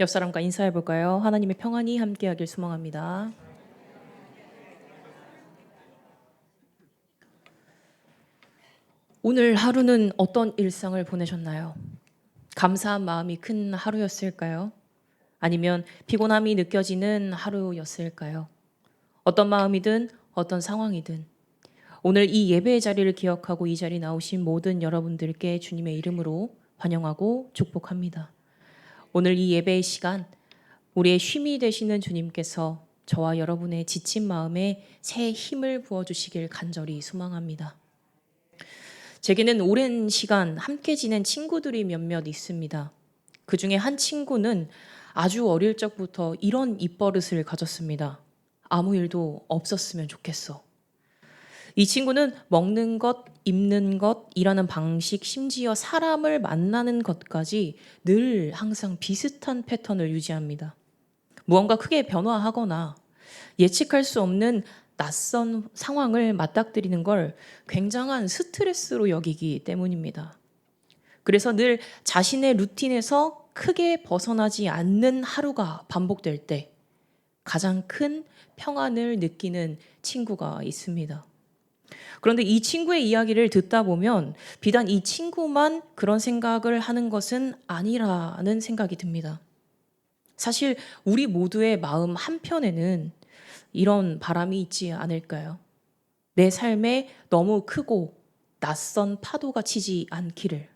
옆 사람과 인사해 볼까요? 하나님의 평안이 함께하길 소망합니다. 오늘 하루는 어떤 일상을 보내셨나요? 감사한 마음이 큰 하루였을까요? 아니면 피곤함이 느껴지는 하루였을까요? 어떤 마음이든 어떤 상황이든 오늘 이 예배의 자리를 기억하고 이 자리에 나오신 모든 여러분들께 주님의 이름으로 환영하고 축복합니다. 오늘 이 예배의 시간 우리의 쉼이 되시는 주님께서 저와 여러분의 지친 마음에 새 힘을 부어주시길 간절히 소망합니다. 제게는 오랜 시간 함께 지낸 친구들이 몇몇 있습니다. 그 중에 한 친구는 아주 어릴 적부터 이런 입버릇을 가졌습니다. 아무 일도 없었으면 좋겠어. 이 친구는 먹는 것, 입는 것, 일하는 방식, 심지어 사람을 만나는 것까지 늘 항상 비슷한 패턴을 유지합니다. 무언가 크게 변화하거나 예측할 수 없는 낯선 상황을 맞닥뜨리는 걸 굉장한 스트레스로 여기기 때문입니다. 그래서 늘 자신의 루틴에서 크게 벗어나지 않는 하루가 반복될 때 가장 큰 평안을 느끼는 친구가 있습니다. 그런데 이 친구의 이야기를 듣다 보면 비단 이 친구만 그런 생각을 하는 것은 아니라는 생각이 듭니다. 사실 우리 모두의 마음 한편에는 이런 바람이 있지 않을까요? 내 삶에 너무 크고 낯선 파도가 치지 않기를.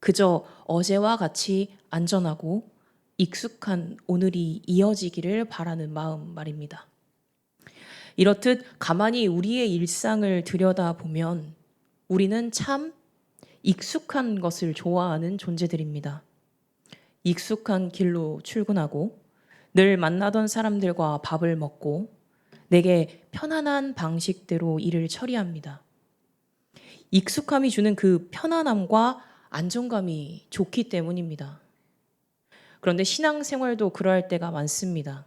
그저 어제와 같이 안전하고 익숙한 오늘이 이어지기를 바라는 마음 말입니다. 이렇듯 가만히 우리의 일상을 들여다보면 우리는 참 익숙한 것을 좋아하는 존재들입니다. 익숙한 길로 출근하고 늘 만나던 사람들과 밥을 먹고 내게 편안한 방식대로 일을 처리합니다. 익숙함이 주는 그 편안함과 안정감이 좋기 때문입니다. 그런데 신앙생활도 그러할 때가 많습니다.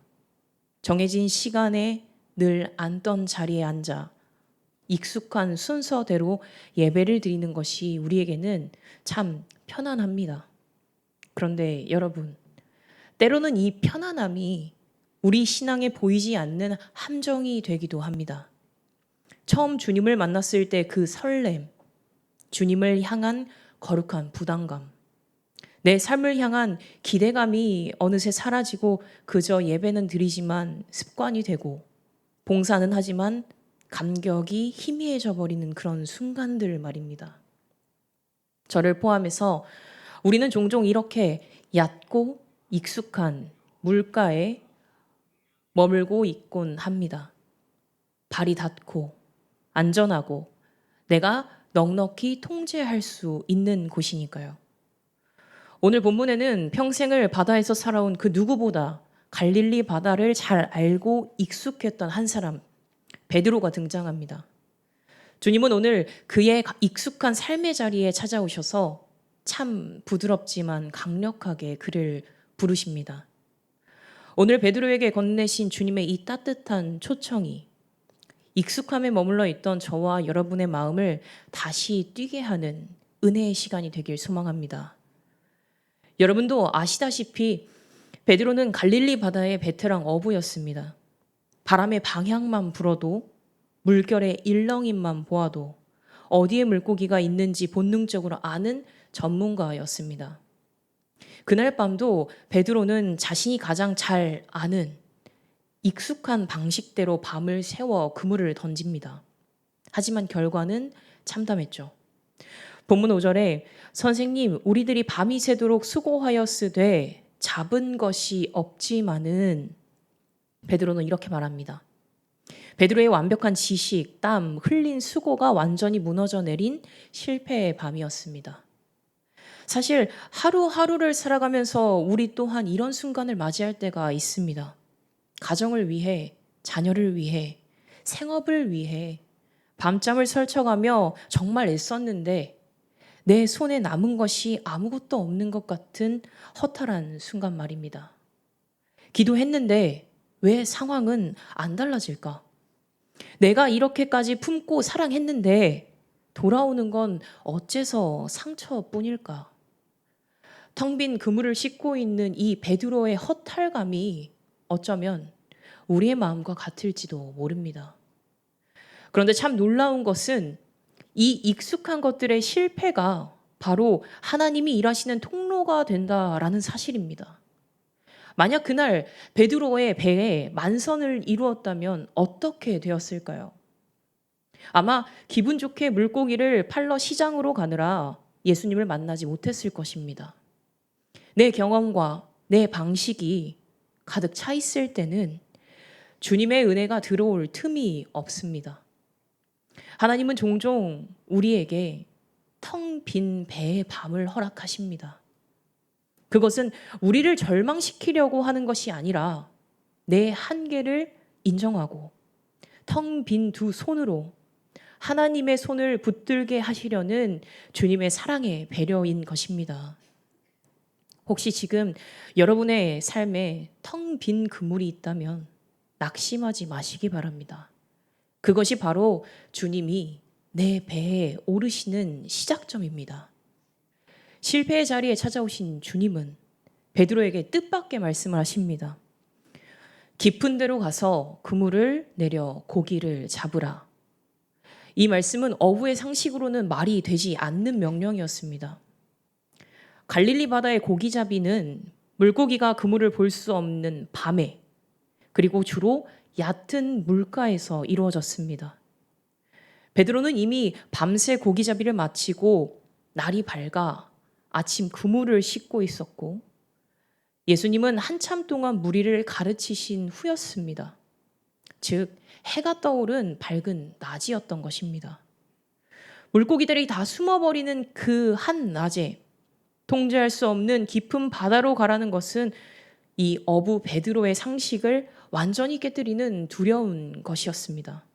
정해진 시간에 늘 앉던 자리에 앉아 익숙한 순서대로 예배를 드리는 것이 우리에게는 참 편안합니다. 그런데 여러분, 때로는 이 편안함이 우리 신앙에 보이지 않는 함정이 되기도 합니다. 처음 주님을 만났을 때 그 설렘, 주님을 향한 거룩한 부담감, 내 삶을 향한 기대감이 어느새 사라지고 그저 예배는 드리지만 습관이 되고 봉사는 하지만 감격이 희미해져 버리는 그런 순간들 말입니다. 저를 포함해서 우리는 종종 이렇게 얕고 익숙한 물가에 머물고 있곤 합니다. 발이 닿고 안전하고 내가 넉넉히 통제할 수 있는 곳이니까요. 오늘 본문에는 평생을 바다에서 살아온 그 누구보다 갈릴리 바다를 잘 알고 익숙했던 한 사람, 베드로가 등장합니다. 주님은 오늘 그의 익숙한 삶의 자리에 찾아오셔서 참 부드럽지만 강력하게 그를 부르십니다. 오늘 베드로에게 건네신 주님의 이 따뜻한 초청이 익숙함에 머물러 있던 저와 여러분의 마음을 다시 뛰게 하는 은혜의 시간이 되길 소망합니다. 여러분도 아시다시피 베드로는 갈릴리 바다의 베테랑 어부였습니다. 바람의 방향만 불어도 물결의 일렁임만 보아도 어디에 물고기가 있는지 본능적으로 아는 전문가였습니다. 그날 밤도 베드로는 자신이 가장 잘 아는 익숙한 방식대로 밤을 새워 그물을 던집니다. 하지만 결과는 참담했죠. 본문 5절에 선생님 우리들이 밤이 새도록 수고하였으되 잡은 것이 없지만은 베드로는 이렇게 말합니다. 베드로의 완벽한 지식, 땀, 흘린 수고가 완전히 무너져 내린 실패의 밤이었습니다. 사실 하루하루를 살아가면서 우리 또한 이런 순간을 맞이할 때가 있습니다. 가정을 위해, 자녀를 위해, 생업을 위해 밤잠을 설쳐가며 정말 애썼는데 내 손에 남은 것이 아무것도 없는 것 같은 허탈한 순간 말입니다. 기도했는데 왜 상황은 안 달라질까? 내가 이렇게까지 품고 사랑했는데 돌아오는 건 어째서 상처뿐일까? 텅 빈 그물을 씻고 있는 이 베드로의 허탈감이 어쩌면 우리의 마음과 같을지도 모릅니다. 그런데 참 놀라운 것은 이 익숙한 것들의 실패가 바로 하나님이 일하시는 통로가 된다라는 사실입니다. 만약 그날 베드로의 배에 만선을 이루었다면 어떻게 되었을까요? 아마 기분 좋게 물고기를 팔러 시장으로 가느라 예수님을 만나지 못했을 것입니다. 내 경험과 내 방식이 가득 차 있을 때는 주님의 은혜가 들어올 틈이 없습니다. 하나님은 종종 우리에게 텅 빈 배의 밤을 허락하십니다. 그것은 우리를 절망시키려고 하는 것이 아니라 내 한계를 인정하고 텅 빈 두 손으로 하나님의 손을 붙들게 하시려는 주님의 사랑의 배려인 것입니다. 혹시 지금 여러분의 삶에 텅 빈 그물이 있다면 낙심하지 마시기 바랍니다. 그것이 바로 주님이 내 배에 오르시는 시작점입니다. 실패의 자리에 찾아오신 주님은 베드로에게 뜻밖의 말씀을 하십니다. 깊은 데로 가서 그물을 내려 고기를 잡으라. 이 말씀은 어부의 상식으로는 말이 되지 않는 명령이었습니다. 갈릴리 바다의 고기잡이는 물고기가 그물을 볼 수 없는 밤에, 그리고 주로 얕은 물가에서 이루어졌습니다. 베드로는 이미 밤새 고기잡이를 마치고 날이 밝아 아침 그물을 씻고 있었고, 예수님은 한참 동안 무리를 가르치신 후였습니다. 즉 해가 떠오른 밝은 낮이었던 것입니다. 물고기들이 다 숨어버리는 그 한낮에 통제할 수 없는 깊은 바다로 가라는 것은 이 어부 베드로의 상식을 완전히 깨뜨리는 두려운 것이었습니다.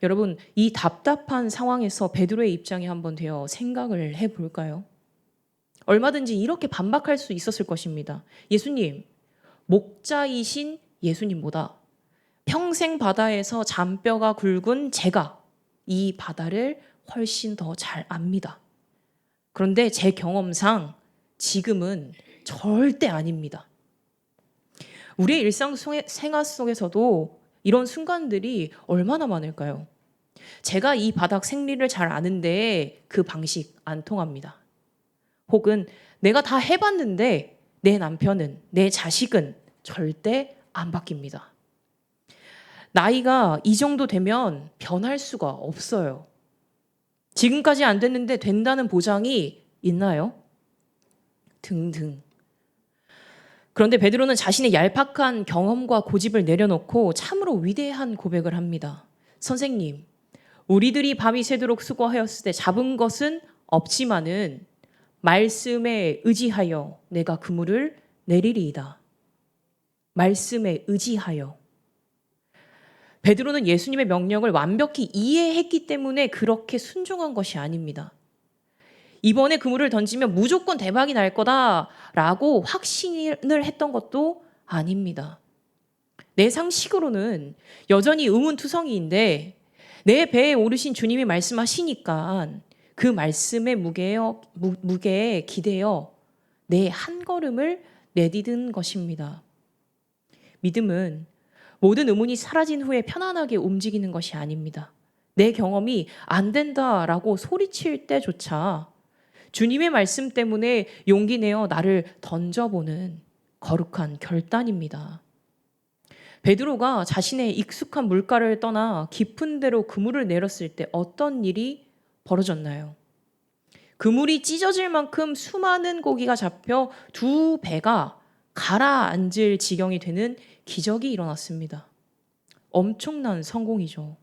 여러분, 이 답답한 상황에서 베드로의 입장에 한번 되어 생각을 해볼까요? 얼마든지 이렇게 반박할 수 있었을 것입니다. 예수님, 목자이신 예수님보다 평생 바다에서 잔뼈가 굵은 제가 이 바다를 훨씬 더 잘 압니다. 그런데 제 경험상 지금은 절대 아닙니다. 우리의 일상생활 속에서도 이런 순간들이 얼마나 많을까요? 제가 이 바닥 생리를 잘 아는데 그 방식 안 통합니다. 혹은 내가 다 해봤는데 내 남편은, 내 자식은 절대 안 바뀝니다. 나이가 이 정도 되면 변할 수가 없어요. 지금까지 안 됐는데 된다는 보장이 있나요? 등등. 그런데 베드로는 자신의 얄팍한 경험과 고집을 내려놓고 참으로 위대한 고백을 합니다. 선생님, 우리들이 밤이 새도록 수고하였을 때 잡은 것은 없지만은 말씀에 의지하여 내가 그물을 내리리이다. 말씀에 의지하여. 베드로는 예수님의 명령을 완벽히 이해했기 때문에 그렇게 순종한 것이 아닙니다. 이번에 그물을 던지면 무조건 대박이 날 거다라고 확신을 했던 것도 아닙니다. 내 상식으로는 여전히 의문투성이인데 내 배에 오르신 주님이 말씀하시니까 그 말씀의 무게에 기대어 내 한 걸음을 내디딘 것입니다. 믿음은 모든 의문이 사라진 후에 편안하게 움직이는 것이 아닙니다. 내 경험이 안 된다라고 소리칠 때조차 주님의 말씀 때문에 용기 내어 나를 던져보는 거룩한 결단입니다. 베드로가 자신의 익숙한 물가를 떠나 깊은 데로 그물을 내렸을 때 어떤 일이 벌어졌나요? 그물이 찢어질 만큼 수많은 고기가 잡혀 두 배가 가라앉을 지경이 되는 기적이 일어났습니다. 엄청난 성공이죠.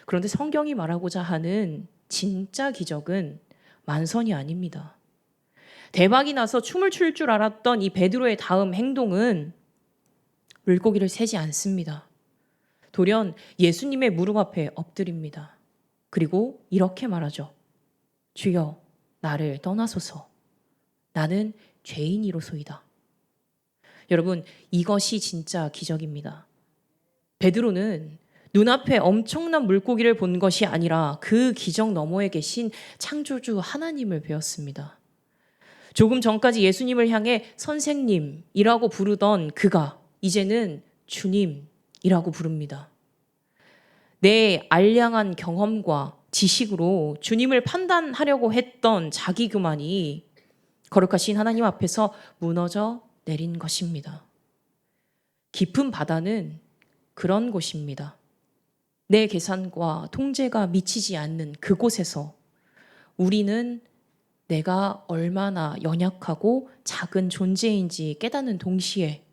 그런데 성경이 말하고자 하는 진짜 기적은 만선이 아닙니다. 대박이 나서 춤을 출 줄 알았던 이 베드로의 다음 행동은 물고기를 세지 않습니다. 돌연 예수님의 무릎 앞에 엎드립니다. 그리고 이렇게 말하죠. 주여, 나를 떠나소서. 나는 죄인이로소이다. 여러분, 이것이 진짜 기적입니다. 베드로는 눈앞에 엄청난 물고기를 본 것이 아니라 그 기적 너머에 계신 창조주 하나님을 배웠습니다. 조금 전까지 예수님을 향해 선생님이라고 부르던 그가 이제는 주님이라고 부릅니다. 내 알량한 경험과 지식으로 주님을 판단하려고 했던 자기 교만이 거룩하신 하나님 앞에서 무너져 내린 것입니다. 깊은 바다는 그런 곳입니다. 내 계산과 통제가 미치지 않는 그곳에서 우리는 내가 얼마나 연약하고 작은 존재인지 깨닫는 동시에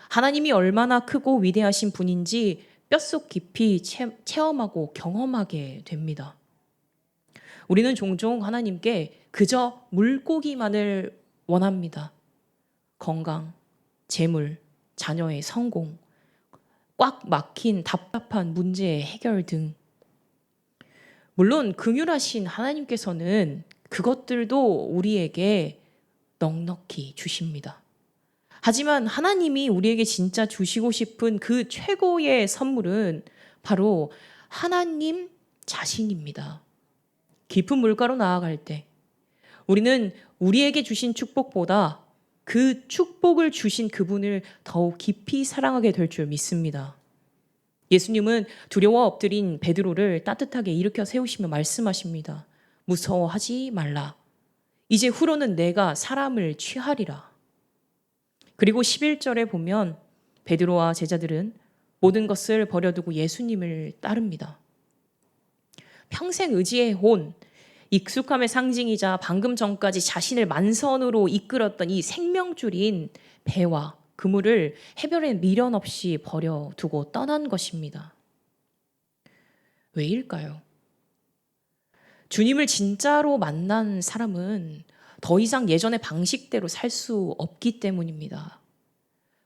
하나님이 얼마나 크고 위대하신 분인지 뼛속 깊이 체험하고 경험하게 됩니다. 우리는 종종 하나님께 그저 물고기만을 원합니다. 건강, 재물, 자녀의 성공, 꽉 막힌 답답한 문제의 해결 등. 물론 긍휼하신 하나님께서는 그것들도 우리에게 넉넉히 주십니다. 하지만 하나님이 우리에게 진짜 주시고 싶은 그 최고의 선물은 바로 하나님 자신입니다. 깊은 물가로 나아갈 때 우리는 우리에게 주신 축복보다 그 축복을 주신 그분을 더욱 깊이 사랑하게 될 줄 믿습니다. 예수님은 두려워 엎드린 베드로를 따뜻하게 일으켜 세우시며 말씀하십니다. 무서워하지 말라. 이제 후로는 내가 사람을 취하리라. 그리고 11절에 보면 베드로와 제자들은 모든 것을 버려두고 예수님을 따릅니다. 평생 의지해온 익숙함의 상징이자 방금 전까지 자신을 만선으로 이끌었던 이 생명줄인 배와 그물을 해변에 미련 없이 버려두고 떠난 것입니다. 왜일까요? 주님을 진짜로 만난 사람은 더 이상 예전의 방식대로 살 수 없기 때문입니다.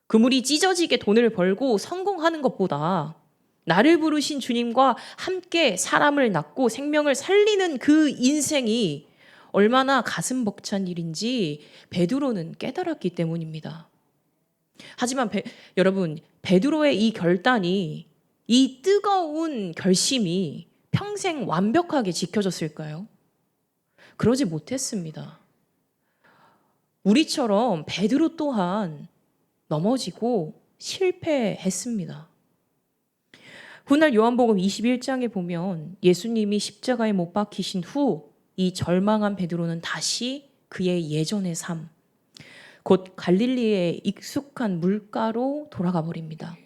그물이 찢어지게 돈을 벌고 성공하는 것보다 나를 부르신 주님과 함께 사람을 낳고 생명을 살리는 그 인생이 얼마나 가슴 벅찬 일인지 베드로는 깨달았기 때문입니다. 하지만 여러분, 베드로의 이 결단이, 이 뜨거운 결심이 평생 완벽하게 지켜졌을까요? 그러지 못했습니다. 우리처럼 베드로 또한 넘어지고 실패했습니다. 훗날 요한복음 21장에 보면 예수님이 십자가에 못 박히신 후 이 절망한 베드로는 다시 그의 예전의 삶, 곧 갈릴리의 익숙한 물가로 돌아가 버립니다.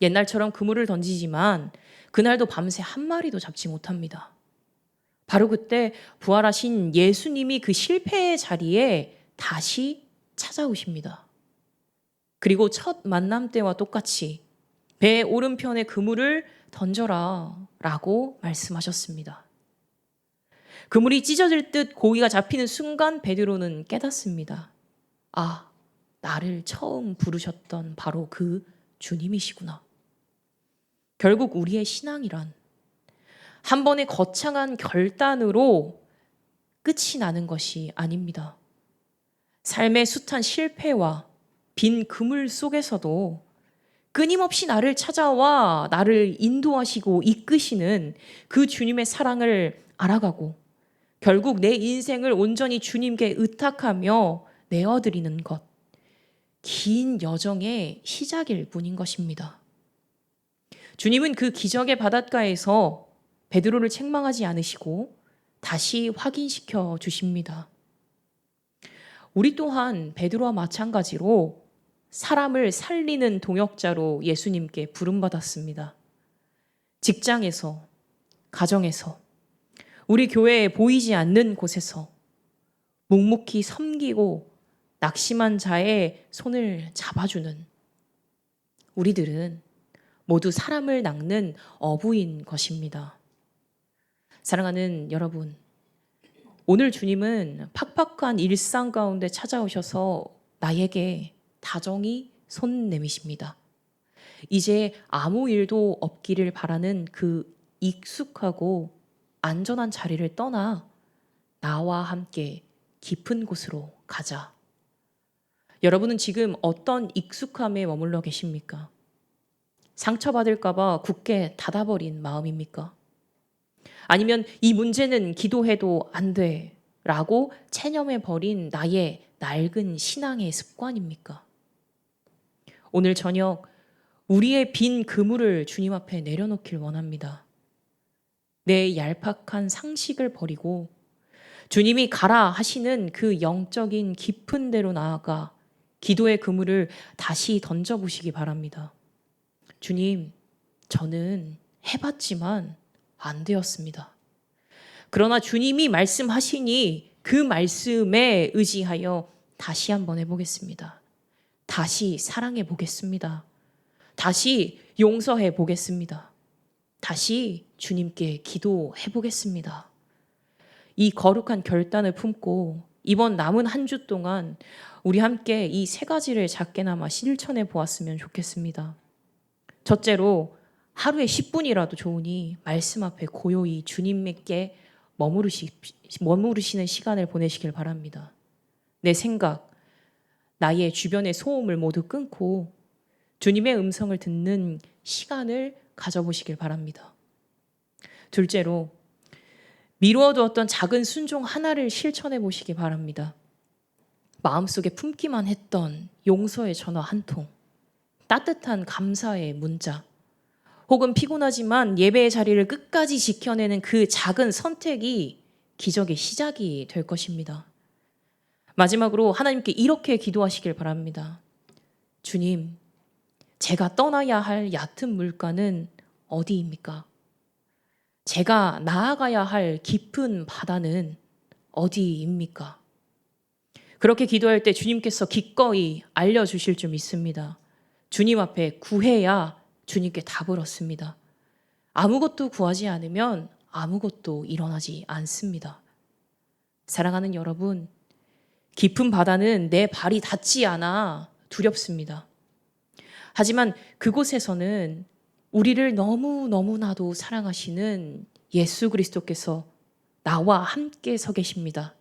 옛날처럼 그물을 던지지만 그날도 밤새 한 마리도 잡지 못합니다. 바로 그때 부활하신 예수님이 그 실패의 자리에 다시 찾아오십니다. 그리고 첫 만남 때와 똑같이 배 오른편에 그물을 던져라 라고 말씀하셨습니다. 그물이 찢어질 듯 고기가 잡히는 순간 베드로는 깨닫습니다. 아, 나를 처음 부르셨던 바로 그 주님이시구나. 결국 우리의 신앙이란 한 번의 거창한 결단으로 끝이 나는 것이 아닙니다. 삶의 숱한 실패와 빈 그물 속에서도 끊임없이 나를 찾아와 나를 인도하시고 이끄시는 그 주님의 사랑을 알아가고 결국 내 인생을 온전히 주님께 의탁하며 내어드리는 것. 긴 여정의 시작일 뿐인 것입니다. 주님은 그 기적의 바닷가에서 베드로를 책망하지 않으시고 다시 확인시켜 주십니다. 우리 또한 베드로와 마찬가지로 사람을 살리는 동역자로 예수님께 부름받았습니다. 직장에서, 가정에서, 우리 교회에 보이지 않는 곳에서 묵묵히 섬기고 낙심한 자의 손을 잡아주는 우리들은 모두 사람을 낚는 어부인 것입니다. 사랑하는 여러분, 오늘 주님은 팍팍한 일상 가운데 찾아오셔서 나에게 다정히 손 내미십니다. 이제 아무 일도 없기를 바라는 그 익숙하고 안전한 자리를 떠나 나와 함께 깊은 곳으로 가자. 여러분은 지금 어떤 익숙함에 머물러 계십니까? 상처받을까봐 굳게 닫아버린 마음입니까? 아니면 이 문제는 기도해도 안 돼 라고 체념해버린 나의 낡은 신앙의 습관입니까? 오늘 저녁 우리의 빈 그물을 주님 앞에 내려놓길 원합니다. 내 얄팍한 상식을 버리고 주님이 가라 하시는 그 영적인 깊은 데로 나아가 기도의 그물을 다시 던져보시기 바랍니다. 주님, 저는 해봤지만 안 되었습니다. 그러나 주님이 말씀하시니 그 말씀에 의지하여 다시 한번 해보겠습니다. 다시 사랑해 보겠습니다. 다시 용서해 보겠습니다. 다시 주님께 기도해 보겠습니다. 이 거룩한 결단을 품고 이번 남은 한 주 동안 우리 함께 이 세 가지를 작게나마 실천해 보았으면 좋겠습니다. 첫째로 하루에 10분이라도 좋으니 말씀 앞에 고요히 주님께 머무르시는 시간을 보내시길 바랍니다. 내 생각, 나의 주변의 소음을 모두 끊고 주님의 음성을 듣는 시간을 가져보시길 바랍니다. 둘째로 미루어두었던 작은 순종 하나를 실천해 보시기 바랍니다. 마음속에 품기만 했던 용서의 전화 한 통, 따뜻한 감사의 문자, 혹은 피곤하지만 예배의 자리를 끝까지 지켜내는 그 작은 선택이 기적의 시작이 될 것입니다. 마지막으로 하나님께 이렇게 기도하시길 바랍니다. 주님, 제가 떠나야 할 얕은 물가는 어디입니까? 제가 나아가야 할 깊은 바다는 어디입니까? 그렇게 기도할 때 주님께서 기꺼이 알려주실 줄 믿습니다. 주님 앞에 구해야 주님께 답을 얻습니다. 아무것도 구하지 않으면 아무것도 일어나지 않습니다. 사랑하는 여러분, 깊은 바다는 내 발이 닿지 않아 두렵습니다. 하지만 그곳에서는 우리를 너무나도 사랑하시는 예수 그리스도께서 나와 함께 서 계십니다.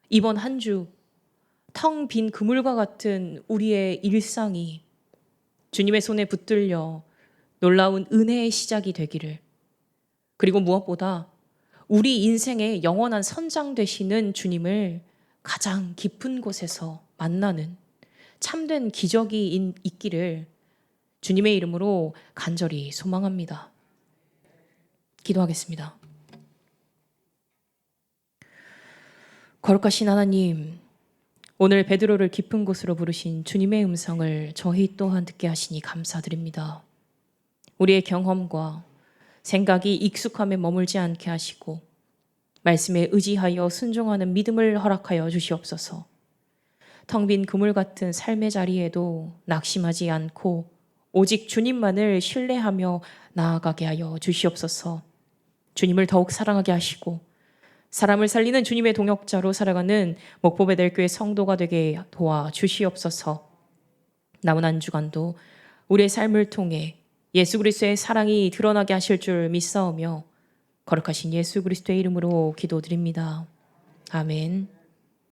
이번 한 주 텅 빈 그물과 같은 우리의 일상이 주님의 손에 붙들려 놀라운 은혜의 시작이 되기를, 그리고 무엇보다 우리 인생의 영원한 선장 되시는 주님을 가장 깊은 곳에서 만나는 참된 기적이 있기를 주님의 이름으로 간절히 소망합니다. 기도하겠습니다. 거룩하신 하나님, 오늘 베드로를 깊은 곳으로 부르신 주님의 음성을 저희 또한 듣게 하시니 감사드립니다. 우리의 경험과 생각이 익숙함에 머물지 않게 하시고 말씀에 의지하여 순종하는 믿음을 허락하여 주시옵소서. 텅 빈 그물 같은 삶의 자리에도 낙심하지 않고 오직 주님만을 신뢰하며 나아가게 하여 주시옵소서. 주님을 더욱 사랑하게 하시고 사람을 살리는 주님의 동역자로 살아가는 목포 베델교회 성도가 되게 도와주시옵소서. 남은 한 주간도 우리의 삶을 통해 예수 그리스도의 사랑이 드러나게 하실 줄 믿사오며 거룩하신 예수 그리스도의 이름으로 기도드립니다. 아멘.